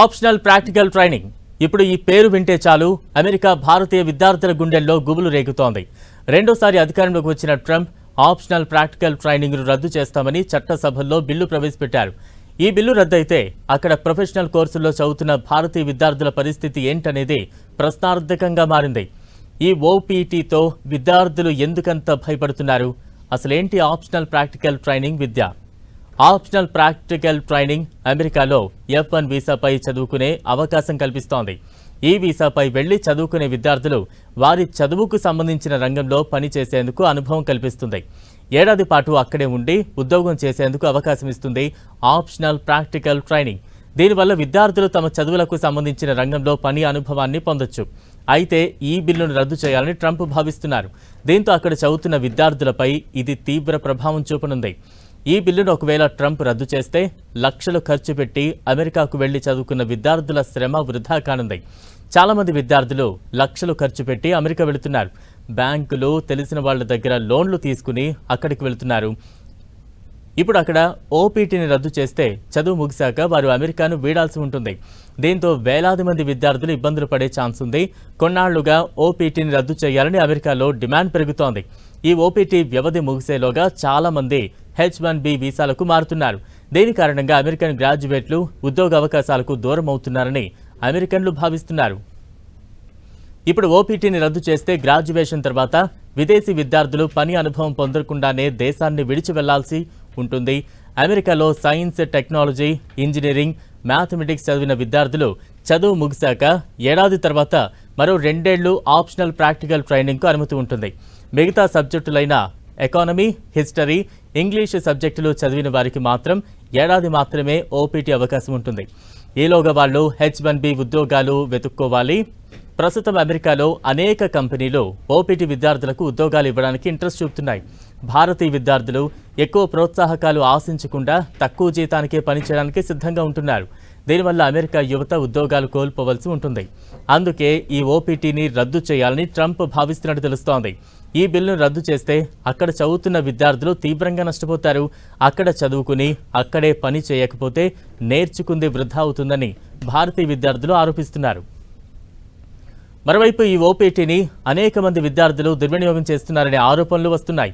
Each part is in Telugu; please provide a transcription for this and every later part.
ఆప్షనల్ ప్రాక్టికల్ ట్రైనింగ్ ఇప్పుడు ఈ పేరు వింటే చాలు అమెరికా భారతీయ విద్యార్థుల గుండెల్లో గుబులు రేగుతోంది. రెండోసారి అధికారంలోకి వచ్చిన ట్రంప్ ఆప్షనల్ ప్రాక్టికల్ ట్రైనింగ్ను రద్దు చేస్తామని చట్టసభల్లో బిల్లు ప్రవేశపెట్టారు. ఈ బిల్లు రద్దయితే అక్కడ ప్రొఫెషనల్ కోర్సుల్లో చదువుతున్న భారతీయ విద్యార్థుల పరిస్థితి ఏంటనేది ప్రశ్నార్థకంగా మారింది. ఈ ఓపీటీతో విద్యార్థులు ఎందుకంత భయపడుతున్నారు? అసలేంటి ఆప్షనల్ ప్రాక్టికల్ ట్రైనింగ్ విద్య? ఆప్షనల్ ప్రాక్టికల్ ట్రైనింగ్ అమెరికాలో F1 వీసాపై చదువుకునే అవకాశం కల్పిస్తోంది. ఈ వీసాపై వెళ్లి చదువుకునే విద్యార్థులు వారి చదువుకు సంబంధించిన రంగంలో పనిచేసేందుకు అనుభవం కల్పిస్తుంది. ఏడాది పాటు అక్కడే ఉండి ఉద్యోగం చేసేందుకు అవకాశం ఇస్తుంది ఆప్షనల్ ప్రాక్టికల్ ట్రైనింగ్. దీనివల్ల విద్యార్థులు తమ చదువులకు సంబంధించిన రంగంలో పని అనుభవాన్ని పొందొచ్చు. అయితే ఈ బిల్లును రద్దు చేయాలని ట్రంప్ భావిస్తున్నారు. దీంతో అక్కడ చదువుతున్న విద్యార్థులపై ఇది తీవ్ర ప్రభావం చూపనుంది. ఈ బిల్లును ఒకవేళ ట్రంప్ రద్దు చేస్తే లక్షలు ఖర్చు పెట్టి అమెరికాకు వెళ్లి చదువుకున్న విద్యార్థుల శ్రమ వృధా కానుంది. చాలామంది విద్యార్థులు లక్షలు ఖర్చు పెట్టి అమెరికా వెళుతున్నారు. బ్యాంకులు తెలిసిన వాళ్ల దగ్గర లోన్లు తీసుకుని అక్కడికి వెళుతున్నారు. ఇప్పుడు అక్కడ ఓపీటీని రద్దు చేస్తే చదువు ముగిశాక వారు అమెరికాను వీడాల్సి ఉంటుంది. దీంతో వేలాది మంది విద్యార్థులు ఇబ్బందులు పడే ఛాన్స్ ఉంది. కొన్నాళ్లుగా ఓపీటీని రద్దు చేయాలని అమెరికాలో డిమాండ్ పెరుగుతోంది. ఈ ఓపీటీ వ్యవధి ముగిసేలోగా చాలా మంది H1B వీసాలకు మారుతున్నారు. దీని కారణంగా అమెరికన్ గ్రాడ్యుయేట్లు ఉద్యోగ అవకాశాలకు దూరం అవుతున్నారని అమెరికన్లు భావిస్తున్నారు. ఇప్పుడు ఓపీటీని రద్దు చేస్తే గ్రాడ్యుయేషన్ తర్వాత విదేశీ విద్యార్థులు పని అనుభవం పొందకుండానే దేశాన్ని విడిచి వెళ్లాల్సి ఉంటుంది. అమెరికాలో సైన్స్, టెక్నాలజీ, ఇంజనీరింగ్, మ్యాథమెటిక్స్ చదివిన విద్యార్థులు చదువు ముగిశాక ఏడాది తర్వాత మరో 2 ఏళ్లు ఆప్షనల్ ప్రాక్టికల్ ట్రైనింగ్కు అనుమతి ఉంటుంది. మిగతా సబ్జెక్టులైన ఎకానమీ, హిస్టరీ, ఇంగ్లీష్ సబ్జెక్టులు చదివిన వారికి మాత్రం ఏడాది మాత్రమే ఓపీటీ అవకాశం ఉంటుంది. ఈలోగా వాళ్ళు H1B ఉద్యోగాలు వెతుక్కోవాలి. ప్రస్తుతం అమెరికాలో అనేక కంపెనీలు ఓపీటీ విద్యార్థులకు ఉద్యోగాలు ఇవ్వడానికి ఇంట్రెస్ట్ చూపుతున్నాయి. భారతీయ విద్యార్థులు ఎక్కువ ప్రోత్సాహకాలు ఆశించకుండా తక్కువ జీతానికే పనిచేయడానికి సిద్ధంగా ఉంటున్నారు. దీనివల్ల అమెరికా యువత ఉద్యోగాలు కోల్పోవలసి ఉంటుంది. అందుకే ఈ ఓపీటీని రద్దు చేయాలని ట్రంప్ భావిస్తున్నట్టు తెలుస్తోంది. ఈ బిల్లును రద్దు చేస్తే అక్కడ చదువుతున్న విద్యార్థులు తీవ్రంగా నష్టపోతారు. అక్కడ చదువుకుని అక్కడే పని చేయకపోతే నేర్చుకుంది వృధా అవుతుందని భారతీయ విద్యార్థులు ఆరోపిస్తున్నారు. మరోవైపు ఈ ఓపీటీని అనేక మంది విద్యార్థులు దుర్వినియోగం చేస్తున్నారనే ఆరోపణలు వస్తున్నాయి.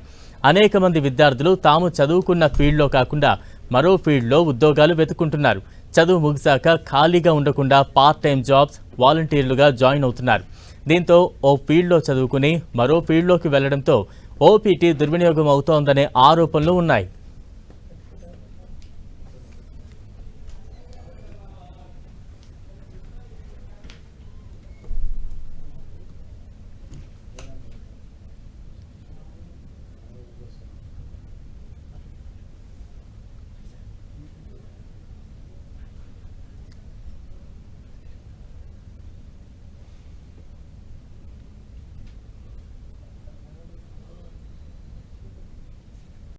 అనేక మంది విద్యార్థులు తాము చదువుకున్న ఫీల్డ్లో కాకుండా మరో ఫీల్డ్లో ఉద్యోగాలు వెతుక్కుంటున్నారు. చదువు ముగిశాక ఖాళీగా ఉండకుండా పార్ట్ టైం జాబ్స్, వాలంటీర్లుగా జాయిన్ అవుతున్నారు. దీంతో ఓ ఫీల్డ్లో చదువుకుని మరో ఫీల్డ్లోకి వెళ్లడంతో ఓపీటీ దుర్వినియోగం అవుతోందనే ఆరోపణలు ఉన్నాయి.